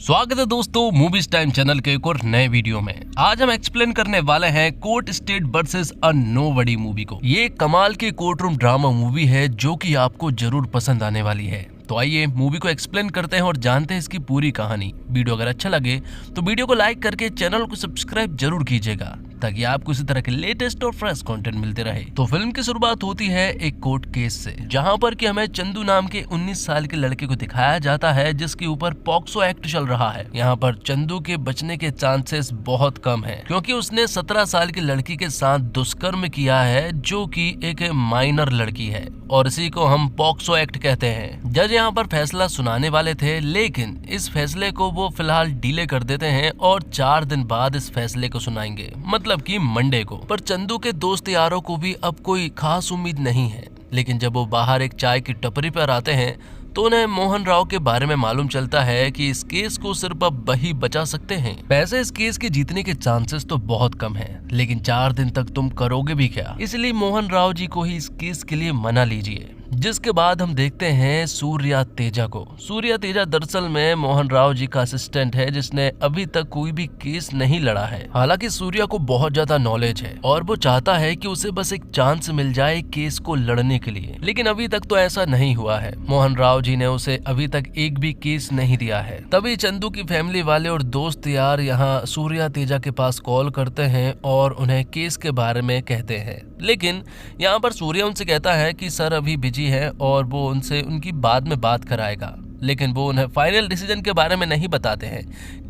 स्वागत है दोस्तों मूवीज टाइम चैनल के एक और नए वीडियो में। आज हम एक्सप्लेन करने वाले हैं कोर्ट स्टेट वर्सेस अ नोबडी मूवी को। ये कमाल की कोर्ट रूम ड्रामा मूवी है जो कि आपको जरूर पसंद आने वाली है। तो आइए मूवी को एक्सप्लेन करते हैं और जानते हैं इसकी पूरी कहानी। वीडियो अगर अच्छा लगे तो वीडियो को लाइक करके चैनल को सब्सक्राइब जरूर कीजिएगा ताकि आपको इसी तरह के लेटेस्ट और फ्रेश कंटेंट मिलते रहे। तो फिल्म की शुरुआत होती है एक कोर्ट केस से, जहां पर कि हमें चंदू नाम के 19 साल के लड़के को दिखाया जाता है जिसके ऊपर पॉक्सो एक्ट चल रहा है। यहाँ पर चंदू के बचने के चांसेस बहुत कम है क्योंकि उसने 17 साल की लड़की के साथ दुष्कर्म किया है जो कि एक माइनर लड़की है और इसी को हम पॉक्सो एक्ट कहते हैं। जज यहाँ पर फैसला सुनाने वाले थे लेकिन इस फैसले को वो फिलहाल डिले कर देते हैं और 4 दिन बाद इस फैसले को सुनाएंगे, मतलब कि मंडे को। पर चंदू के दोस्त यारों को भी अब कोई खास उम्मीद नहीं है। लेकिन जब वो बाहर एक चाय की टपरी पर आते हैं तो उन्हें मोहन राव के बारे में मालूम चलता है कि इस केस को सिर्फ अब वही बचा सकते हैं। वैसे इस केस के जीतने के चांसेस तो बहुत कम हैं, लेकिन 4 दिन तक तुम करोगे भी क्या, इसलिए मोहन राव जी को ही इस केस के लिए मना लीजिए। जिसके बाद हम देखते हैं सूर्या तेजा को। सूर्या तेजा दरअसल में मोहन राव जी का असिस्टेंट है जिसने अभी तक कोई भी केस नहीं लड़ा है। हालांकि सूर्या को बहुत ज्यादा नॉलेज है और वो चाहता है कि उसे बस एक चांस मिल जाए केस को लड़ने के लिए, लेकिन अभी तक तो ऐसा नहीं हुआ है। मोहन राव जी ने उसे अभी तक एक भी केस नहीं दिया है। तभी चंदू की फैमिली वाले और दोस्त यार यहाँ सूर्या तेजा के पास कॉल करते हैं और उन्हें केस के बारे में कहते हैं, लेकिन यहाँ पर सूर्या उनसे कहता है कि सर अभी बिजी है और वो उनसे उनकी बाद में बात कराएगा। लेकिन वो उन्हें फाइनल डिसीजन के बारे में नहीं बताते हैं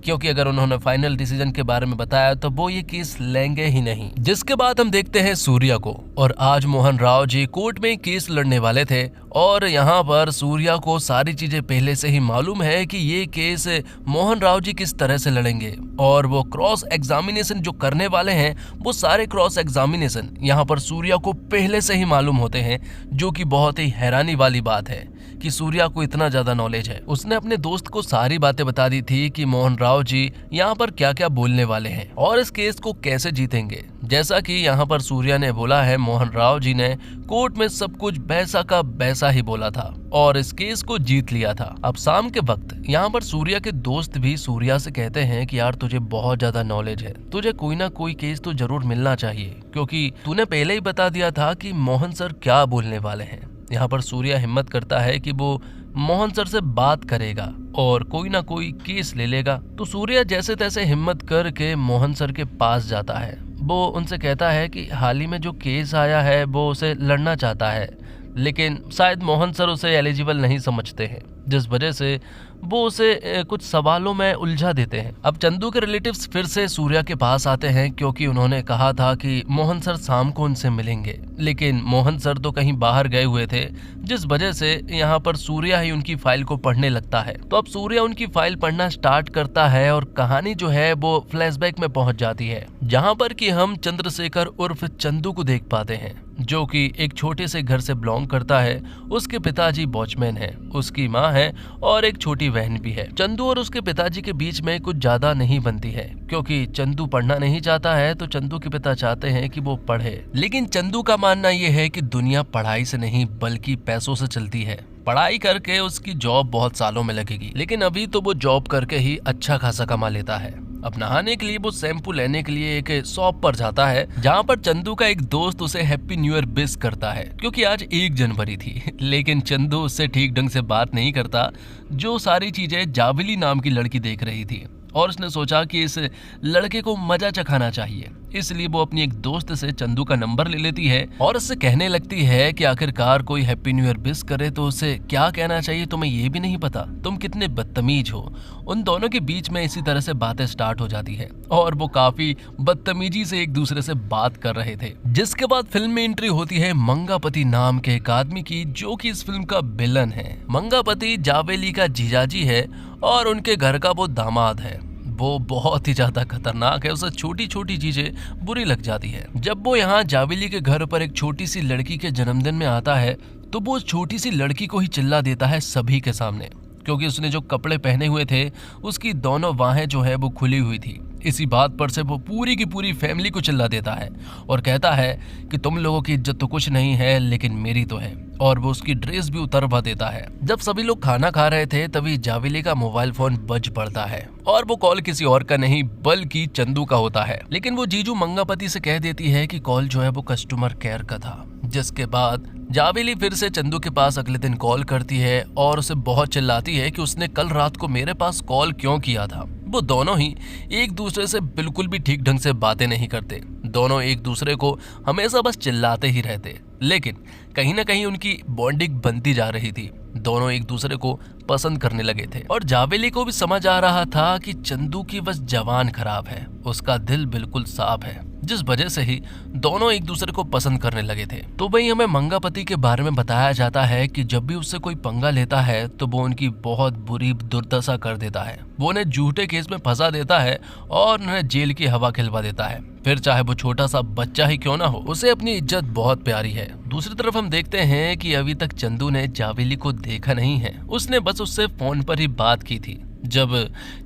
क्योंकि अगर उन्होंने फाइनल डिसीजन के बारे में बताया तो वो ये केस लेंगे ही नहीं। जिसके बाद हम देखते हैं सूर्या को, और आज मोहन राव जी कोर्ट में केस लड़ने वाले थे और यहाँ पर सूर्या को सारी चीजें पहले से ही मालूम है कि ये केस मोहन राव जी किस तरह से लड़ेंगे और वो क्रॉस एग्जामिनेशन जो करने वाले हैं वो सारे क्रॉस एग्जामिनेशन यहाँ पर सूर्या को पहले से ही मालूम होते हैं, जो कि बहुत ही हैरानी वाली बात है कि सूर्या को इतना ज्यादा नॉलेज है। उसने अपने दोस्त को सारी बातें बता दी थी कि मोहन राव जी यहाँ पर क्या क्या बोलने वाले हैं और इस केस को कैसे जीतेंगे। जैसा कि यहाँ पर सूर्या ने बोला है, मोहन राव जी ने कोर्ट में सब कुछ वैसा का वैसा ही बोला था और इस केस को जीत लिया था। अब शाम के वक्त यहाँ पर सूर्या के दोस्त भी सूर्या से कहते हैं कि यार तुझे बहुत ज्यादा नॉलेज है, तुझे कोई ना कोई केस तो जरूर मिलना चाहिए क्योंकि तूने पहले ही बता दिया था कि मोहन सर क्या बोलने वाले हैं। यहाँ पर सूर्या हिम्मत करता है कि वो मोहन सर से बात करेगा और कोई ना कोई केस ले लेगा। तो सूर्या जैसे तैसे हिम्मत करके मोहन सर के पास जाता है। वो उनसे कहता है कि हाल ही में जो केस आया है वो उसे लड़ना चाहता है, लेकिन शायद मोहन सर उसे एलिजिबल नहीं समझते हैं, जिस वजह से वो उसे कुछ सवालों में उलझा देते हैं। अब चंदू के रिलेटिव्स फिर से सूर्या के पास आते हैं क्योंकि उन्होंने कहा था कि मोहन सर शाम को उनसे मिलेंगे, लेकिन मोहन सर तो कहीं बाहर गए हुए थे, जिस वजह से यहाँ पर सूर्या ही उनकी फाइल को पढ़ने लगता है। तो अब सूर्या उनकी फाइल पढ़ना स्टार्ट करता है और कहानी जो है वो फ्लैशबैक में पहुंच जाती है, जहाँ पर कि हम चंद्रशेखर उर्फ चंदू को देख पाते हैं जो कि एक छोटे से घर से बिलोंग करता है। उसके पिताजी वॉचमैन है, उसकी माँ है और एक छोटी बहन भी है। चंदू और उसके पिताजी के बीच में कुछ ज्यादा नहीं बनती है क्योंकि चंदू पढ़ना नहीं चाहता है, तो चंदू के पिता चाहते हैं कि वो पढ़े, लेकिन चंदू का मानना ये है कि दुनिया पढ़ाई से नहीं बल्कि पैसों से चलती है। पढ़ाई करके उसकी जॉब बहुत सालों में लगेगी, लेकिन अभी तो वो जॉब करके ही अच्छा खासा कमा लेता है। अब नहाने के लिए वो शैम्पू लेने के लिए एक शॉप पर जाता है जहाँ पर चंदू का एक दोस्त उसे हैप्पी न्यू ईयर विश करता है क्योंकि आज 1 जनवरी थी। लेकिन चंदू उससे ठीक ढंग से बात नहीं करता, जो सारी चीजें जाविली नाम की लड़की देख रही थी और उसने सोचा कि इस लड़के को मजा चखाना चाहिए, इसलिए वो अपनी एक दोस्त से चंदू का नंबर ले लेती है और उससे कहने लगती है कि आखिरकार कोई हैप्पी न्यू ईयर विश करे तो उसे क्या कहना चाहिए तुम्हें ये भी नहीं पता, तुम कितने बदतमीज हो। उन दोनों के बीच में इसी तरह से बातें स्टार्ट हो जाती है और वो काफी बदतमीजी से एक दूसरे से बात कर रहे थे। जिसके बाद फिल्म में एंट्री होती है मंगापति नाम के एक आदमी की, जो कि इस फिल्म का विलन है। मंगापति जावेली का जीजाजी है और उनके घर का वो दामाद है। वो बहुत ही ज्यादा खतरनाक है, उसे छोटी छोटी चीजें बुरी लग जाती है। जब वो यहाँ जावेली के घर पर एक छोटी सी लड़की के जन्मदिन में आता है तो वो उस छोटी सी लड़की को ही चिल्ला देता है सभी के सामने, क्योंकि उसने जो कपड़े पहने हुए थे उसकी दोनों बाहें जो है वो खुली हुई थी। इसी बात पर से वो पूरी की पूरी फैमिली को चिल्ला देता है और कहता है कि तुम लोगों की इज्जत तो कुछ नहीं है लेकिन मेरी तो है। और वो उसकी ड्रेस भी उतरवा देता है। जब सभी लोग खाना खा रहे थे तभी जावेली का मोबाइल फोन बज पड़ता है और वो कॉल किसी और का नहीं बल्कि चंदू का होता है। लेकिन वो जीजू मंगापति से कह देती है कि कॉल जो है वो कस्टमर केयर का था। जिसके बाद जावेली फिर से चंदू के पास अगले दिन कॉल करती है और उसे बहुत चिल्लाती है कि उसने कल रात को मेरे पास कॉल क्यों किया था। वो दोनों ही एक दूसरे से बिल्कुल भी ठीक ढंग से बातें नहीं करते, दोनों एक दूसरे को हमेशा बस चिल्लाते ही रहते। लेकिन कहीं ना कहीं उनकी बॉन्डिंग बनती जा रही थी, दोनों एक दूसरे को पसंद करने लगे थे और जावेली को भी समझ आ रहा था कि चंदू की बस जबान खराब है, उसका दिल बिल्कुल साफ है, जिस वजह से ही दोनों एक दूसरे को पसंद करने लगे थे। तो वही हमें मंगापति के बारे में बताया जाता है कि जब भी उससे कोई पंगा लेता है तो वो उनकी बहुत बुरी दुर्दशा कर देता है। वो उन्हें झूठे केस में फंसा देता है और उन्हें जेल की हवा खिलवा देता है, फिर चाहे वो छोटा सा बच्चा ही क्यों ना हो, उसे अपनी इज्जत बहुत प्यारी है। दूसरी तरफ हम देखते हैं कि अभी तक चंदू ने जावेली को देखा नहीं है, उसने बस उससे फोन पर ही बात की थी। जब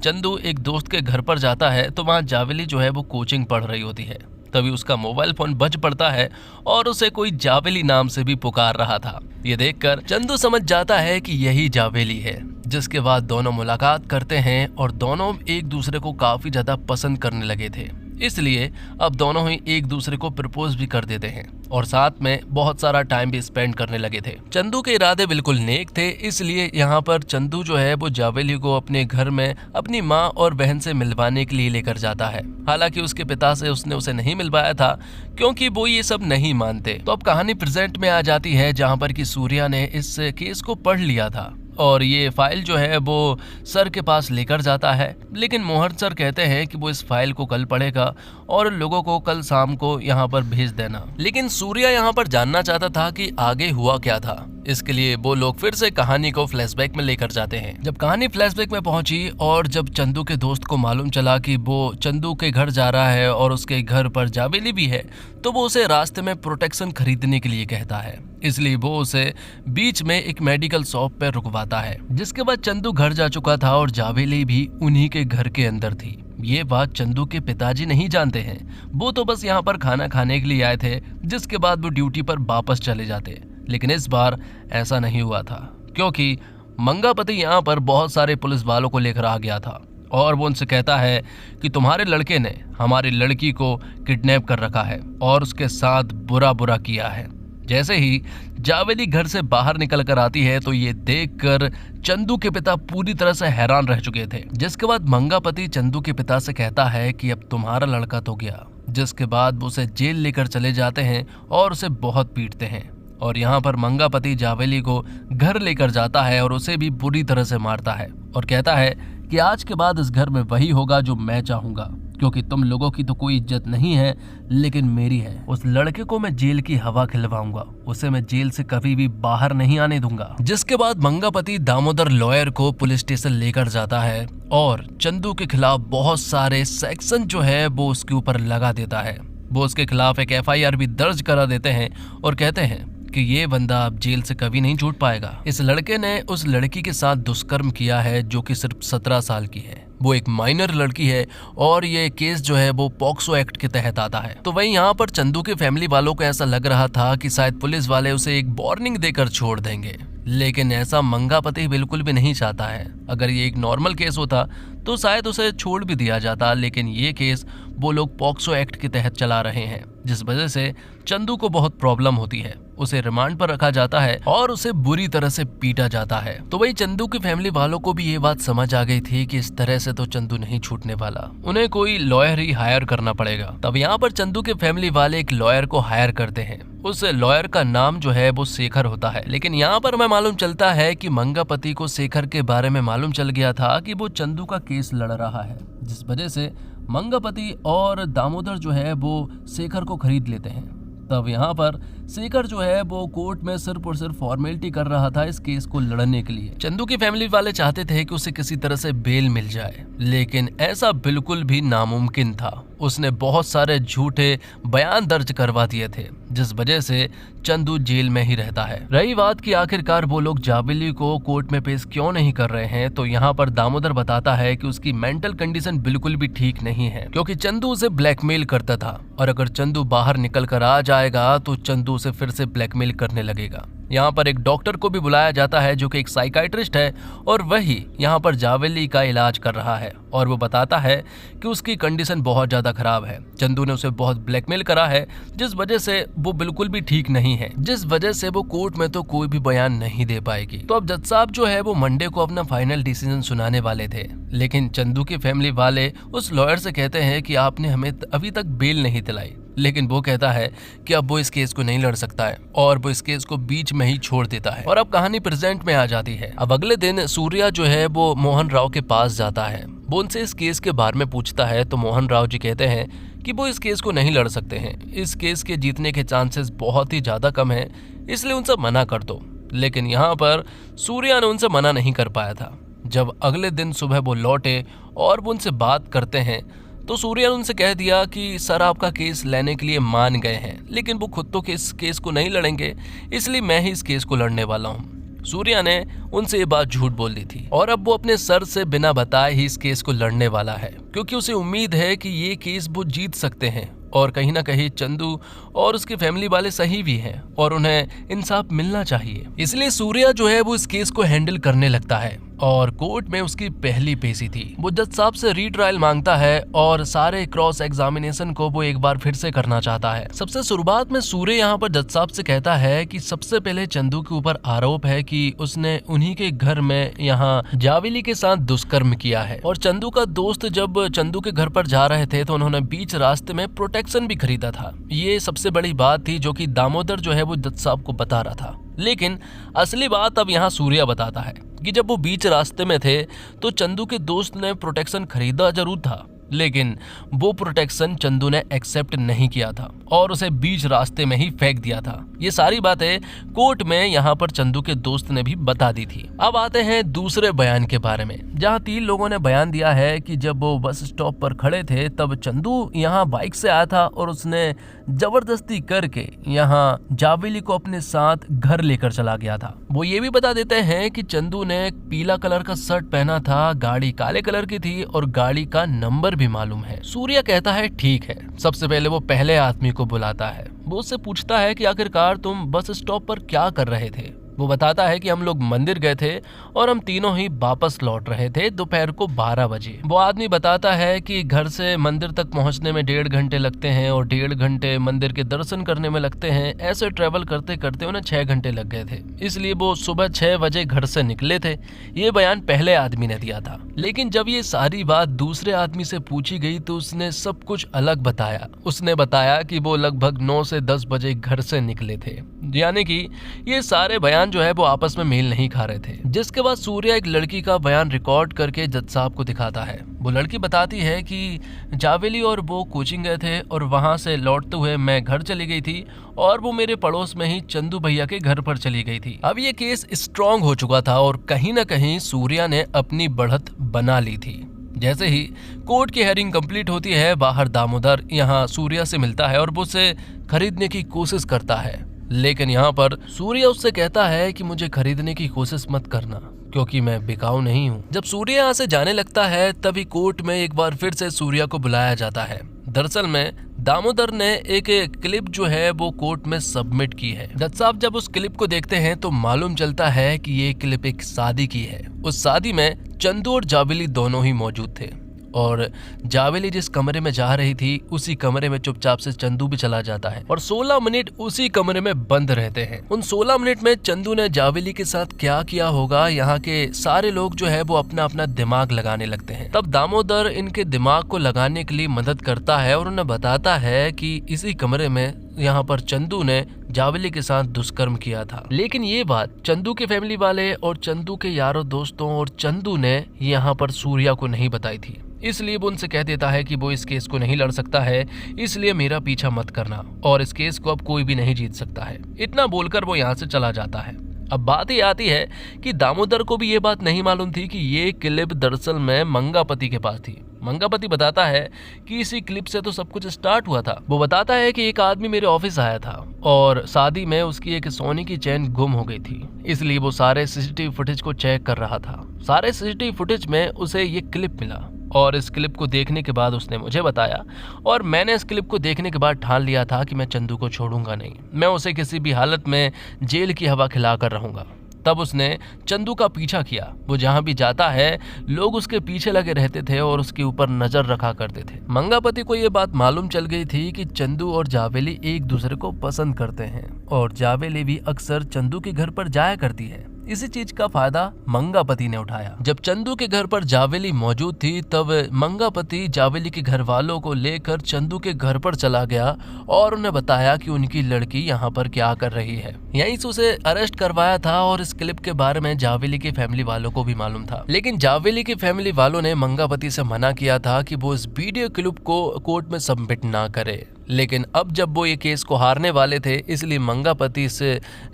चंदू एक दोस्त के घर पर जाता है तो वहाँ जावेली जो है वो कोचिंग पढ़ रही होती है। तभी उसका मोबाइल फोन बज पड़ता है और उसे कोई जावेली नाम से भी पुकार रहा था। ये देखकर चंदू समझ जाता है कि यही जावेली है। जिसके बाद दोनों मुलाकात करते हैं और दोनों एक दूसरे को काफी ज्यादा पसंद करने लगे थे, इसलिए अब दोनों ही एक दूसरे को प्रपोज भी कर देते हैं और साथ में बहुत सारा टाइम भी स्पेंड करने लगे थे। चंदू के इरादे बिल्कुल नेक थे, इसलिए यहाँ पर चंदू जो है वो जावेली को अपने घर में अपनी माँ और बहन से मिलवाने के लिए लेकर जाता है। हालांकि उसके पिता से उसने उसे नहीं मिलवाया था क्योंकि वो ये सब नहीं मानते। तो अब कहानी प्रेजेंट में आ जाती है जहाँ पर कि सूर्या ने इस केस को पढ़ लिया था और ये फाइल जो है वो सर के पास लेकर जाता है। लेकिन मोहन सर कहते हैं कि वो इस फाइल को कल पढ़ेगा और लोगों को कल शाम को यहाँ पर भेज देना। लेकिन सूर्या यहाँ पर जानना चाहता था कि आगे हुआ क्या था, इसके लिए वो लोग फिर से कहानी को फ्लैशबैक में लेकर जाते हैं। जब कहानी फ्लैशबैक में पहुंची और जब चंदू के दोस्त को मालूम चला कि वो चंदू के घर जा रहा है और उसके घर पर जावेली भी है, तो वो उसे रास्ते में प्रोटेक्शन खरीदने के लिए कहता है। इसलिए वो उसे बीच में एक मेडिकल शॉप पर रुकवाता है। जिसके बाद चंदू घर जा चुका था और जावेली भी उन्हीं के घर के अंदर थी। ये बात चंदू के पिताजी नहीं जानते हैं, वो तो बस यहाँ पर खाना खाने के लिए आए थे, जिसके बाद वो ड्यूटी पर वापस चले जाते। लेकिन इस बार ऐसा नहीं हुआ था क्योंकि मंगापति यहाँ पर बहुत सारे पुलिस वालों को लेकर आ गया था और वो उनसे कहता है कि तुम्हारे लड़के ने हमारी लड़की को किडनैप कर रखा है और उसके साथ बुरा बुरा किया है। जैसे ही जावेली घर से बाहर निकल कर आती है तो ये देखकर चंदू के पिता पूरी तरह से हैरान रह चुके थे। जिसके बाद मंगापति चंदू के पिता से कहता है कि अब तुम्हारा लड़का तो गया। जिसके बाद वो उसे जेल लेकर चले जाते हैं और उसे बहुत पीटते हैं और यहाँ पर मंगापति जावेली को घर लेकर जाता है और उसे भी बुरी तरह से मारता है और कहता है कि आज के बाद इस घर में वही होगा जो मैं चाहूंगा, क्योंकि तुम लोगों की तो कोई इज्जत नहीं है लेकिन मेरी है। उस लड़के को मैं जेल की हवा खिलवाऊंगा, उसे मैं जेल से कभी भी बाहर नहीं आने दूंगा। जिसके बाद मंगापति दामोदर लॉयर को पुलिस स्टेशन लेकर जाता है और चंदू के खिलाफ बहुत सारे सेक्शन जो है वो उसके ऊपर लगा देता है। वो उसके खिलाफ एक FIR भी दर्ज करा देते हैं और कहते हैं कि ये बंदा अब जेल से कभी नहीं छूट पाएगा। इस लड़के ने उस लड़की के साथ दुष्कर्म किया है जो कि सिर्फ 17 साल की है, वो एक माइनर लड़की है और ये केस जो है वो पॉक्सो एक्ट के तहत आता है। तो वहीं यहाँ पर चंदू के फैमिली वालों को ऐसा लग रहा था कि शायद पुलिस वाले उसे एक वार्निंग देकर छोड़ देंगे, लेकिन ऐसा मंगापति बिल्कुल भी नहीं चाहता है। अगर ये एक नॉर्मल केस होता तो शायद उसे छोड़ भी दिया जाता, लेकिन ये केस वो लोग पॉक्सो एक्ट के तहत चला रहे हैं, जिस वजह से चंदू को बहुत प्रॉब्लम होती है। उसे रिमांड पर रखा जाता है और उसे बुरी तरह से पीटा जाता है। तो वही चंदू की फैमिली वालों को भी ये बात समझ आ गई थी कि इस तरह से तो चंदू नहीं छूटने वाला, उन्हें कोई लॉयर ही हायर करना पड़ेगा। तब यहाँ पर चंदू के फैमिली वाले एक लॉयर को हायर करते हैं। उस लॉयर का नाम जो है वो शेखर होता है। लेकिन यहाँ पर हमें मालूम चलता है कि मंगापति को शेखर के बारे में मालूम चल गया था कि वो चंदू का केस लड़ रहा है, जिस वजह से मंगापति और दामोदर जो है वो शेखर को खरीद लेते हैं। तब यहाँ पर शेखर जो है वो कोर्ट में सिर्फ और सिर्फ फॉर्मेलिटी कर रहा था इस केस को लड़ने के लिए। चंदू की फैमिली वाले चाहते थे कि उसे किसी तरह से बेल मिल जाए, लेकिन ऐसा बिल्कुल भी नामुमकिन था। उसने बहुत सारे झूठे बयान दर्ज करवा दिए थे, जिस वजह से चंदू जेल में ही रहता है। रही बात कि आखिरकार वो लोग जावेली को कोर्ट में पेश क्यों नहीं कर रहे हैं, तो यहाँ पर दामोदर बताता है कि उसकी मेंटल कंडीशन बिल्कुल भी ठीक नहीं है, क्योंकि चंदू उसे ब्लैकमेल करता था और अगर चंदू बाहर निकल कर आ जाएगा तो चंदू उसे फिर से ब्लैकमेल करने लगेगा। यहाँ पर एक डॉक्टर को भी बुलाया जाता है जो कि एक साइकाइट्रिस्ट है और वही यहाँ पर जावेली का इलाज कर रहा है और वो बताता है कि उसकी कंडीशन बहुत ज़्यादा खराब है। चंदू ने उसे बहुत ब्लैकमेल करा है जिस वजह से वो बिल्कुल भी ठीक नहीं है, जिस वजह से वो कोर्ट में तो कोई भी बयान नहीं दे पाएगी। तो अब जज साहब जो है वो मंडे को अपना फाइनल डिसीजन सुनाने वाले थे, लेकिन चंदू की फैमिली वाले उस लॉयर से कहते हैं कि आपने हमें अभी तक बेल नहीं दिलाई। लेकिन वो कहता है कि अब वो इस केस को नहीं लड़ सकता है और वो इस केस को बीच में ही छोड़ देता है। और अब कहानी प्रेजेंट में आ जाती है। अब अगले दिन सूर्या जो है वो मोहन राव के पास जाता है। वो उनसे इस केस के बारे में पूछता है तो मोहन राव जी कहते हैं कि वो इस केस को नहीं लड़ सकते हैं, इस केस के जीतने के चांसेस बहुत ही ज्यादा कम है, इसलिए उनसे मना कर दो। लेकिन यहाँ पर सूर्या ने उनसे मना नहीं कर पाया था। जब अगले दिन सुबह वो लौटे और वो उनसे बात करते हैं तो सूर्या ने उनसे कह दिया कि सर आपका केस लेने के लिए मान गए हैं, लेकिन वो खुद तो इस केस को नहीं लड़ेंगे, इसलिए मैं ही इस केस को लड़ने वाला हूँ। सूर्या ने उनसे ये बात झूठ बोल दी थी और अब वो अपने सर से बिना बताए ही इस केस को लड़ने वाला है, क्योंकि उसे उम्मीद है कि ये केस वो जीत सकते हैं और कहीं ना कहीं चंदू और उसकी फैमिली वाले सही भी हैं और उन्हें इंसाफ मिलना चाहिए। इसलिए सूर्या जो है वो इस केस को हैंडल करने लगता है और कोर्ट में उसकी पहली पेशी थी। वो जज साहब से रीट्रायल मांगता है और सारे क्रॉस एग्जामिनेशन को वो एक बार फिर से करना चाहता है। सबसे शुरुआत में सूर्य यहाँ पर जज साहब से कहता है कि सबसे पहले चंदू के ऊपर आरोप है कि उसने उन्हीं के घर में यहाँ जावेली के साथ दुष्कर्म किया है और चंदू का दोस्त जब चंदू के घर पर जा रहे थे तो उन्होंने बीच रास्ते में प्रोटेक्शन भी खरीदा था। ये सबसे बड़ी बात थी जो कि दामोदर जो है वो जज साहब को बता रहा था। लेकिन असली बात अब यहाँ सूर्या बताता है कि जब वो बीच रास्ते में थे तो चंदू के दोस्त ने प्रोटेक्शन खरीदा जरूर था, लेकिन वो प्रोटेक्शन चंदू ने एक्सेप्ट नहीं किया था और उसे बीच रास्ते में ही फेंक दिया था। ये सारी बातें कोर्ट में यहाँ पर चंदू के दोस्त ने भी बता दी थी। अब आते हैं दूसरे बयान के बारे में, जहाँ 3 लोगों ने बयान दिया है कि जब वो बस स्टॉप पर खड़े थे तब चंदू यहाँ बाइक से आया था और उसने जबरदस्ती करके यहाँ जावेली को अपने साथ घर लेकर चला गया था। वो ये भी बता देते हैं कि चंदू ने एक पीला कलर का शर्ट पहना था, गाड़ी काले कलर की थी और गाड़ी का नंबर भी मालूम है। सूर्या कहता है ठीक है। सबसे पहले वो पहले आदमी को बुलाता है। वो उससे पूछता है कि आखिरकार तुम बस स्टॉप पर क्या कर रहे थे। वो बताता है कि हम लोग मंदिर गए थे और हम तीनों ही वापस लौट रहे थे दोपहर को 12 बजे। वो आदमी बताता है कि घर से मंदिर तक पहुंचने में 1.5 घंटे लगते हैं और 1.5 घंटे मंदिर के दर्शन करने में लगते हैं। ऐसे ट्रेवल करते करते उन्हें 6 घंटे लग गए थे, इसलिए वो सुबह 6 बजे घर से निकले थे। ये बयान पहले आदमी ने दिया था। लेकिन जब ये सारी बात दूसरे आदमी से पूछी गई तो उसने सब कुछ अलग बताया। उसने बताया कि वो लगभग 9 से 10 बजे घर से निकले थे, यानी कि ये सारे बयान जो है वो आपस में मेल नहीं खा रहे थे। जिसके बाद सूर्या एक लड़की का बयान रिकॉर्ड करके जज साहब को दिखाता है। वो लड़की बताती है कि जावेली और वो कोचिंग गए थे और वहां से लौटते हुए मैं घर चली गई थी और वो मेरे पड़ोस में ही चंदू भैया के घर पर चली गई थी। अब ये केस स्ट्रांग हो चुका था और कहीं ना कहीं सूर्या ने अपनी बढ़त बना ली थी। जैसे ही कोर्ट की हेयरिंग कंप्लीट होती है, बाहर दामोदर यहाँ सूर्या से मिलता है और वो उसे खरीदने की कोशिश करता है। लेकिन यहाँ पर सूर्या उससे कहता है कि मुझे खरीदने की कोशिश मत करना क्योंकि मैं बिकाऊ नहीं हूँ। जब सूर्या यहाँ से जाने लगता है तभी कोर्ट में एक बार फिर से सूर्या को बुलाया जाता है। दरअसल में दामोदर ने एक क्लिप जो है वो कोर्ट में सबमिट की है। जज साहब जब उस क्लिप को देखते हैं तो मालूम चलता है कि ये क्लिप एक शादी की है। उस शादी में चंदू और जावेली दोनों ही मौजूद थे और जावेली जिस कमरे में जा रही थी उसी कमरे में चुपचाप से चंदू भी चला जाता है और 16 मिनट उसी कमरे में बंद रहते हैं। उन 16 मिनट में चंदू ने जावेली के साथ क्या किया होगा, यहाँ के सारे लोग जो है वो अपना अपना दिमाग लगाने लगते हैं। तब दामोदर इनके दिमाग को लगाने के लिए मदद करता है और उन्हें बताता है कि इसी कमरे में यहाँ पर चंदू ने जावेली के साथ दुष्कर्म किया था। लेकिन ये बात चंदू के फैमिली वाले और चंदू के यारों दोस्तों और चंदू ने यहाँ पर सूर्या को नहीं बताई थी, इसलिए वो उनसे कह देता है कि वो इस केस को नहीं लड़ सकता है, इसलिए मेरा पीछा मत करना और इस केस को अब कोई भी नहीं जीत सकता है। इतना बोलकर वो यहाँ से चला जाता है। अब बात ये आती है कि दामोदर को भी ये बात नहीं मालूम थी कि ये क्लिप दरअसल में मंगापति के पास थी। मंगापति बताता है कि इसी क्लिप से तो सब कुछ स्टार्ट हुआ था। वो बताता है कि एक आदमी मेरे ऑफिस आया था और शादी में उसकी एक सोने की चेन गुम हो गई थी, इसलिए वो सारे सीसीटीवी फुटेज को चेक कर रहा था। सारे सीसीटीवी फुटेज में उसे ये क्लिप मिला और इस क्लिप को देखने के बाद उसने मुझे बताया और मैंने इस क्लिप को देखने के बाद ठान लिया था कि मैं चंदू को छोड़ूंगा नहीं, मैं उसे किसी भी हालत में जेल की हवा खिलाकर रहूंगा। तब उसने चंदू का पीछा किया। वो जहां भी जाता है लोग उसके पीछे लगे रहते थे और उसके ऊपर नजर रखा करते थे। मंगापति को ये बात मालूम चल गई थी कि चंदू और जावेली एक दूसरे को पसंद करते हैं और जावेली भी अक्सर चंदू के घर पर जाया करती है। इसी चीज का फायदा मंगापति ने उठाया। जब चंदू के घर पर जावेली मौजूद थी तब मंगापति जावेली के घर वालों को लेकर चंदू के घर पर चला गया और उन्हें बताया कि उनकी लड़की यहाँ पर क्या कर रही है। यहीं से उसे अरेस्ट करवाया था और इस क्लिप के बारे में जावेली के फैमिली वालों को भी मालूम था, लेकिन जावेली के फैमिली वालों ने मंगापति से मना किया था कि वो इस वीडियो क्लिप को कोर्ट में सबमिट ना करे। लेकिन अब जब वो ये केस को हारने वाले थे इसलिए मंगापति इस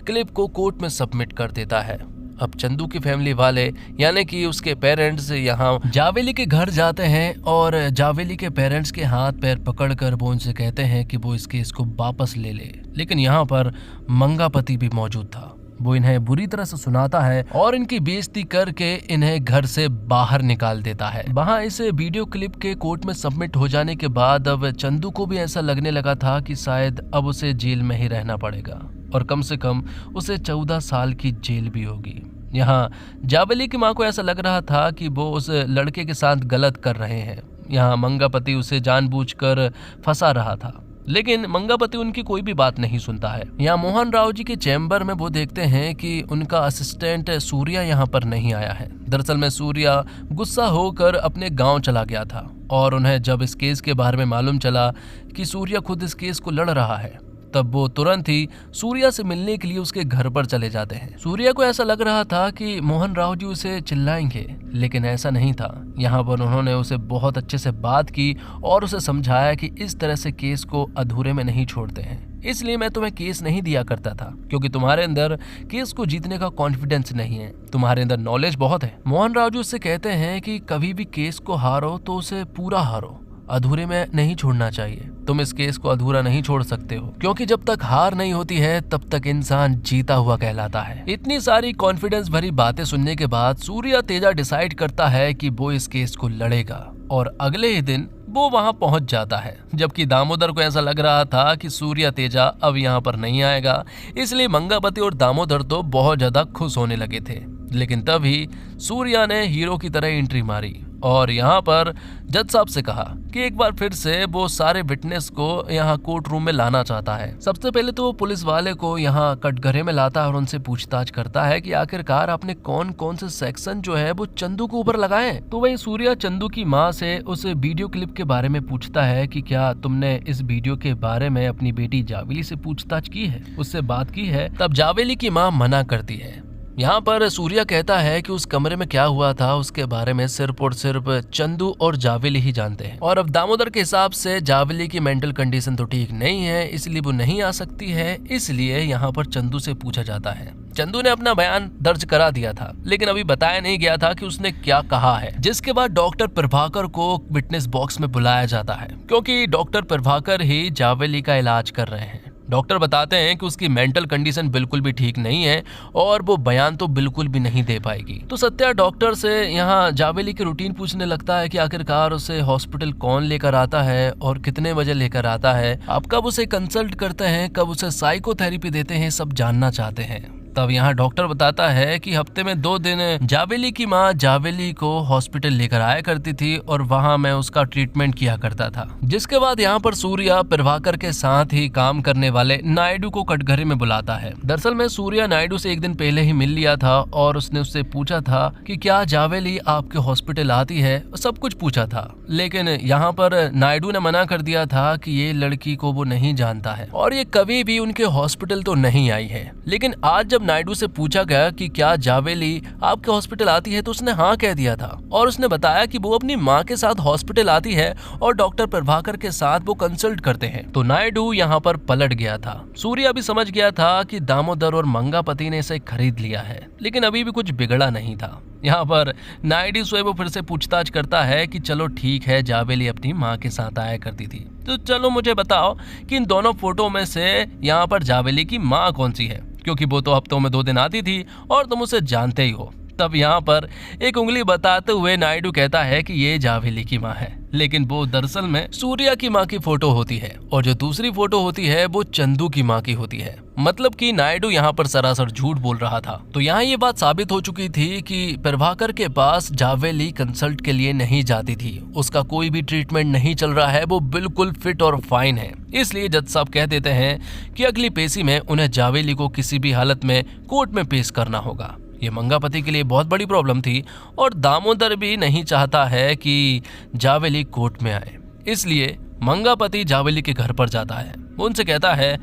क्लिप को कोर्ट में सबमिट कर देता है। अब चंदू की फैमिली वाले यानी कि उसके पेरेंट्स यहाँ जावेली के घर जाते हैं और जावेली के पेरेंट्स के हाथ पैर पकड़कर वो उनसे कहते हैं कि वो इस केस को वापस ले ले। लेकिन यहाँ पर मंगापति भी मौजूद था। वो इन्हें बुरी तरह से सुनाता है और इनकी बेइज्जती करके इन्हें घर से बाहर निकाल देता है। वहाँ इस वीडियो क्लिप के कोर्ट में सबमिट हो जाने के बाद अब चंदू को भी ऐसा लगने लगा था कि शायद अब उसे जेल में ही रहना पड़ेगा और कम से कम उसे 14 साल की जेल भी होगी। यहाँ जावेली की माँ को ऐसा लग रहा था कि वो उस लड़के के साथ गलत कर रहे हैं। यहाँ मंगापति उसे जानबूझकर फंसा रहा था, लेकिन मंगापति उनकी कोई भी बात नहीं सुनता है। यहाँ मोहन राव जी के चैम्बर में वो देखते हैं कि उनका असिस्टेंट सूर्या यहाँ पर नहीं आया है। दरअसल में सूर्या गुस्सा होकर अपने गांव चला गया था और उन्हें जब इस केस के बारे में मालूम चला कि सूर्या खुद इस केस को लड़ रहा है तब वो तुरंत ही सूर्या से मिलने के लिए उसके घर पर चले जाते हैं। सूर्या को ऐसा लग रहा था कि मोहन राव जी उसे चिल्लाएंगे, लेकिन ऐसा नहीं था। यहाँ पर उन्होंने उसे बहुत अच्छे से बात की और उसे समझाया कि इस तरह से केस को अधूरे में नहीं छोड़ते हैं, इसलिए मैं तुम्हें केस नहीं दिया करता था क्योंकि तुम्हारे अंदर केस को जीतने का कॉन्फिडेंस नहीं है, तुम्हारे अंदर नॉलेज बहुत है। मोहन राव जी उससे कहते हैं कि कभी भी केस को हारो तो उसे पूरा हारो, अधूरे में नहीं छोड़ना चाहिए। तुम इस केस को अधूरा नहीं छोड़ सकते हो क्योंकि जब तक हार नहीं होती है तब तक इंसान जीता हुआ कहलाता है। इतनी सारी कॉन्फिडेंस भरी बातें सुनने के बाद सूर्या तेजा डिसाइड करता है कि वो इस केस को लड़ेगा और अगले ही दिन वो वहां पहुंच जाता है। जबकि दामोदर को ऐसा लग रहा था कि सूर्या तेजा अब यहाँ पर नहीं आएगा, इसलिए मंगापति और दामोदर तो बहुत ज्यादा खुश होने लगे थे। लेकिन तभी सूर्या ने हीरो की तरह एंट्री मारी और यहाँ पर जज साहब से कहा कि एक बार फिर से वो सारे विटनेस को यहाँ कोर्ट रूम में लाना चाहता है। सबसे पहले तो वो पुलिस वाले को यहाँ कटघरे में लाता है और उनसे पूछताछ करता है कि आखिरकार आपने कौन कौन से सेक्शन जो है वो चंदू के ऊपर लगाए। तो वही सूर्या चंदू की माँ से उस वीडियो क्लिप के बारे में पूछता है कि क्या तुमने इस वीडियो के बारे में अपनी बेटी जावेली से पूछताछ की है, उससे बात की है। तब जावेली की माँ मना करती है। यहाँ पर सूर्या कहता है कि उस कमरे में क्या हुआ था उसके बारे में सिर्फ और सिर्फ चंदू और जावेली ही जानते हैं और अब दामोदर के हिसाब से जावेली की मेंटल कंडीशन तो ठीक नहीं है, इसलिए वो नहीं आ सकती है। इसलिए यहाँ पर चंदू से पूछा जाता है। चंदू ने अपना बयान दर्ज करा दिया था, लेकिन अभी बताया नहीं गया था कि उसने क्या कहा है। जिसके बाद डॉक्टर प्रभाकर को विटनेस बॉक्स में बुलाया जाता है क्योंकि डॉक्टर प्रभाकर ही जावेली का इलाज कर रहे हैं। डॉक्टर बताते हैं कि उसकी मेंटल कंडीशन बिल्कुल भी ठीक नहीं है और वो बयान तो बिल्कुल भी नहीं दे पाएगी। तो सत्या डॉक्टर से यहाँ जावेली की रूटीन पूछने लगता है कि आखिरकार उसे हॉस्पिटल कौन लेकर आता है और कितने बजे लेकर आता है, आप कब उसे कंसल्ट करते हैं, कब उसे साइकोथेरेपी देते हैं, सब जानना चाहते हैं। तब यहाँ डॉक्टर बताता है कि हफ्ते में 2 दिन जावेली की माँ जावेली को हॉस्पिटल लेकर आया करती थी और वहाँ मैं उसका ट्रीटमेंट किया करता था। जिसके बाद यहाँ पर सूर्या प्रभाकर के साथ ही काम करने वाले नायडू को कटघरे में बुलाता है। दरअसल में सूर्या नायडू से एक दिन पहले ही मिल लिया था और उसने उससे पूछा था कि क्या जावेली आपके हॉस्पिटल आती है, सब कुछ पूछा था। लेकिन यहाँ पर नायडू ने मना कर दिया था कि ये लड़की को वो नहीं जानता है और ये कभी भी उनके हॉस्पिटल तो नहीं आई है। लेकिन आज जब नायडू से पूछा गया कि क्या जावेली आपके हॉस्पिटल आती है तो उसने हाँ कह दिया था और उसने बताया कि वो अपनी माँ के साथ हॉस्पिटल आती है और डॉक्टर प्रभाकर के साथ वो कंसल्ट करते हैं। तो नायडू यहाँ पर पलट गया था। सूर्या भी समझ गया था कि दामोदर और मंगापति ने इसे खरीद लिया है, लेकिन अभी भी कुछ बिगड़ा नहीं था। यहाँ पर नायडू से वो फिर से पूछताछ करता है कि चलो ठीक है, जावेली अपनी माँ के साथ आया करती थी, तो चलो मुझे बताओ कि इन दोनों फोटो में से यहाँ पर जावेली की माँ कौन सी है, क्योंकि वो तो हफ्तों में 2 दिन आती थी और तुम उसे जानते ही हो। तब यहाँ पर एक उंगली बताते हुए नायडू कहता है कि ये जावेली की माँ है, लेकिन वो दरअसल में सूर्या की माँ की फोटो होती है और जो दूसरी फोटो होती है वो चंदू की माँ की होती है। मतलब कि नायडू यहाँ पर सरासर झूठ बोल रहा था। तो यहाँ ये बात साबित हो चुकी थी कि प्रभाकर के पास जावेली कंसल्ट के लिए नहीं जाती थी, उसका कोई भी ट्रीटमेंट नहीं चल रहा है, वो बिल्कुल फिट और फाइन है। इसलिए जज साहब कह देते हैं कि अगली पेशी में उन्हें जावेली को किसी भी हालत में कोर्ट में पेश करना होगा। ये मंगापति के लिए बहुत बड़ी प्रॉब्लम थी और दामोदर भी नहीं चाहता है कि जावेली कोर्ट में आए। इसलिए मंगापति जावेली के घर पर जाता है। वो उनसे कहता है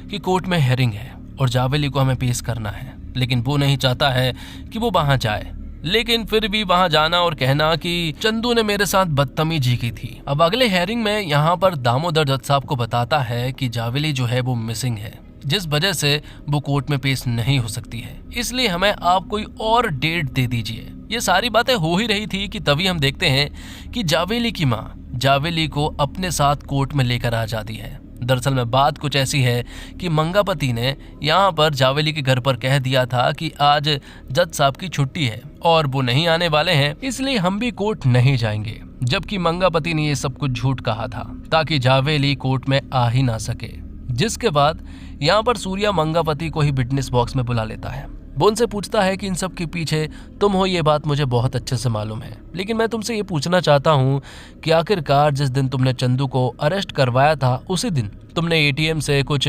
कि कोर्ट में हेयरिंग है और जावेली को हमें पेश करना है, लेकिन वो नहीं चाहता है कि वो वहां जाए। लेकिन फिर भी वहां जाना और कहना कि चंदू ने मेरे साथ बदतमीजी की थी। अब अगले हेयरिंग में यहाँ पर दामोदर जज साहब को बताता है कि जावेली जो है वो मिसिंग है, जिस वजह से वो कोर्ट में पेश नहीं हो सकती है, इसलिए हमें आप कोई और डेट दे दीजिए। ये सारी बातें हो ही रही थी कि तभी हम देखते हैं कि जावेली की माँ जावेली को अपने साथ कोर्ट में लेकर आ जाती है। दरअसल में बात कुछ ऐसी है कि मंगापति ने यहाँ पर जावेली के घर पर कह दिया था कि आज जज साहब की छुट्टी है और वो नहीं आने वाले हैं, इसलिए हम भी कोर्ट नहीं जाएंगे। जबकि मंगापति ने ये सब कुछ झूठ कहा था ताकि जावेली कोर्ट में आ ही ना सके। जिसके बाद यहाँ पर सूर्या मंगापति को ही विटनेस बॉक्स में बुला लेता है। वो उनसे पूछता है कि इन सब के पीछे तुम हो, ये बात मुझे बहुत अच्छे से मालूम है, लेकिन मैं तुमसे ये पूछना चाहता हूँ कि आखिरकार जिस दिन तुमने चंदू को अरेस्ट करवाया था उसी दिन तुमने एटीएम से कुछ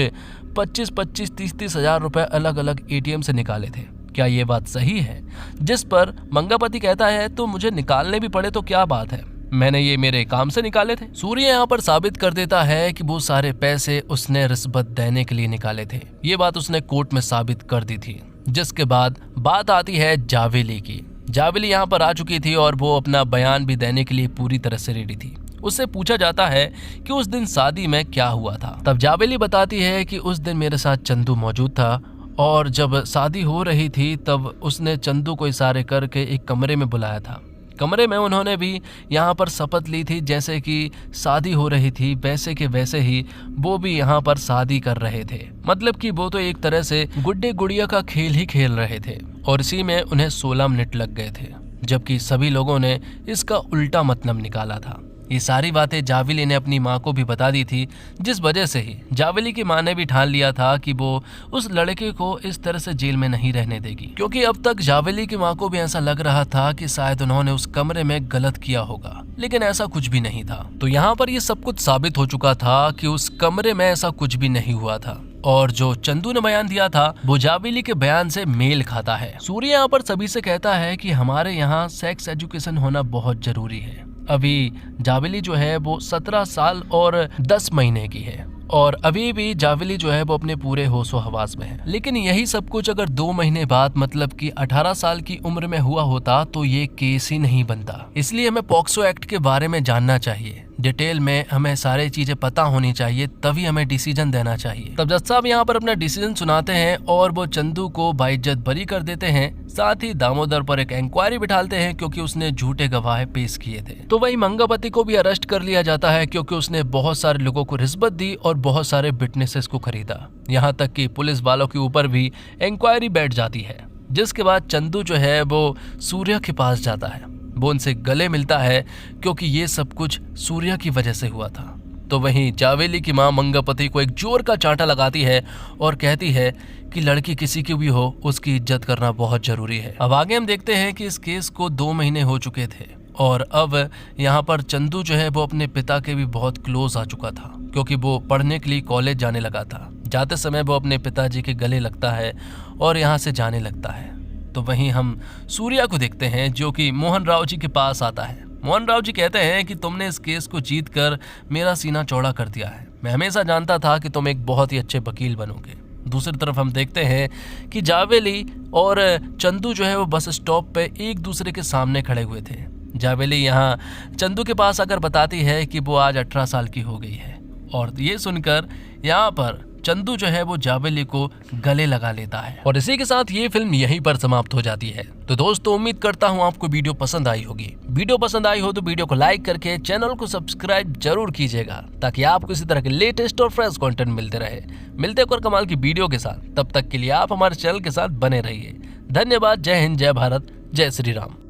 25-30 हज़ार रुपए अलग अलग एटीएम से निकाले थे, क्या ये बात सही है? जिस पर मंगापति कहता है तो मुझे निकालने भी पड़े तो क्या बात है, मैंने ये मेरे काम से निकाले थे। सूर्य यहाँ पर साबित कर देता है कि वो सारे पैसे उसने रिश्वत देने के लिए निकाले थे। ये बात उसने कोर्ट में साबित कर दी थी। जिसके बाद बात आती है जावेली की। जावेली यहाँ पर आ चुकी थी और वो अपना बयान भी देने के लिए पूरी तरह से रेडी थी। उससे पूछा जाता है कि उस दिन शादी में क्या हुआ था। तब जावेली बताती है कि उस दिन मेरे साथ चंदू मौजूद था और जब शादी हो रही थी तब उसने चंदू को इशारे करके एक कमरे में बुलाया था। कमरे में उन्होंने भी यहाँ पर शपथ ली थी, जैसे कि शादी हो रही थी वैसे के वैसे ही वो भी यहाँ पर शादी कर रहे थे। मतलब कि वो तो एक तरह से गुड्डे गुड़िया का खेल ही खेल रहे थे और इसी में उन्हें 16 मिनट लग गए थे, जबकि सभी लोगों ने इसका उल्टा मतलब निकाला था। ये सारी बातें जावेली ने अपनी माँ को भी बता दी थी, जिस वजह से ही जावेली की माँ ने भी ठान लिया था कि वो उस लड़के को इस तरह से जेल में नहीं रहने देगी, क्योंकि अब तक जावेली की माँ को भी ऐसा लग रहा था कि शायद उन्होंने उस कमरे में गलत किया होगा, लेकिन ऐसा कुछ भी नहीं था। तो यहाँ पर ये सब कुछ साबित हो चुका था कि उस कमरे में ऐसा कुछ भी नहीं हुआ था और जो चंदू ने बयान दिया था वो जावेली के बयान से मेल खाता है। सूर्य यहाँ पर सभी से कहता है कि हमारे यहाँ सेक्स एजुकेशन होना बहुत जरूरी है। अभी जावेली जो है वो 17 साल और 10 महीने की है और अभी भी जावेली जो है वो अपने पूरे होशो हवास में है। लेकिन यही सब कुछ अगर 2 महीने बाद मतलब कि 18 साल की उम्र में हुआ होता तो ये केस ही नहीं बनता। इसलिए हमें पॉक्सो एक्ट के बारे में जानना चाहिए, डिटेल में हमें सारी चीजें पता होनी चाहिए, तभी हमें डिसीजन देना चाहिए। तब जज साहब यहाँ पर अपना डिसीजन सुनाते हैं और वो चंदू को बाइज्जत बरी कर देते हैं। साथ ही दामोदर पर एक इंक्वायरी बिठाते हैं क्योंकि उसने झूठे गवाह पेश किए थे। तो वही मंगापति को भी अरेस्ट कर लिया जाता है क्योंकि उसने बहुत सारे लोगों को रिश्वत दी और बहुत सारे विटनेसेस को खरीदा। यहाँ तक कि पुलिस वालों के ऊपर भी इंक्वायरी बैठ जाती है। जिसके बाद चंदू जो है वो सूर्या के पास जाता है, वो उनसे गले मिलता है क्योंकि ये सब कुछ सूर्या की वजह से हुआ था। तो वहीं जावेली की मां मंगापति को एक जोर का चांटा लगाती है और कहती है कि लड़की किसी की भी हो उसकी इज्जत करना बहुत जरूरी है। अब आगे हम देखते हैं कि इस केस को 2 महीने हो चुके थे और अब यहाँ पर चंदू जो है वो अपने पिता के भी बहुत क्लोज आ चुका था क्योंकि वो पढ़ने के लिए कॉलेज जाने लगा था। जाते समय वो अपने पिताजी के गले लगता है और यहाँ से जाने लगता है। तो वहीं हम सूर्या को देखते हैं जो कि मोहन राव जी के पास आता है। मोहन राव जी कहते हैं कि तुमने इस केस को जीत कर मेरा सीना चौड़ा कर दिया है। मैं हमेशा जानता था कि तुम एक बहुत ही अच्छे वकील बनोगे। दूसरी तरफ हम देखते हैं कि जावेली और चंदू जो है वो बस स्टॉप पे एक दूसरे के सामने खड़े हुए थे। जावेली यहाँ चंदू के पास आकर बताती है कि वो आज 18 साल की हो गई है और ये सुनकर यहाँ पर चंदू जो है वो जावेली को गले लगा लेता है। और इसी के साथ ये फिल्म यहीं पर समाप्त हो जाती है। तो दोस्तों उम्मीद करता हूँ आपको वीडियो पसंद आई होगी। वीडियो पसंद आई हो तो वीडियो को लाइक करके चैनल को सब्सक्राइब जरूर कीजिएगा ताकि आपको इसी तरह के लेटेस्ट और फ्रेश कंटेंट मिलते रहे। मिलते एक और कमाल की वीडियो के साथ, तब तक के लिए आप हमारे चैनल के साथ बने रहिए। धन्यवाद। जय हिंद, जय भारत, जय श्री राम।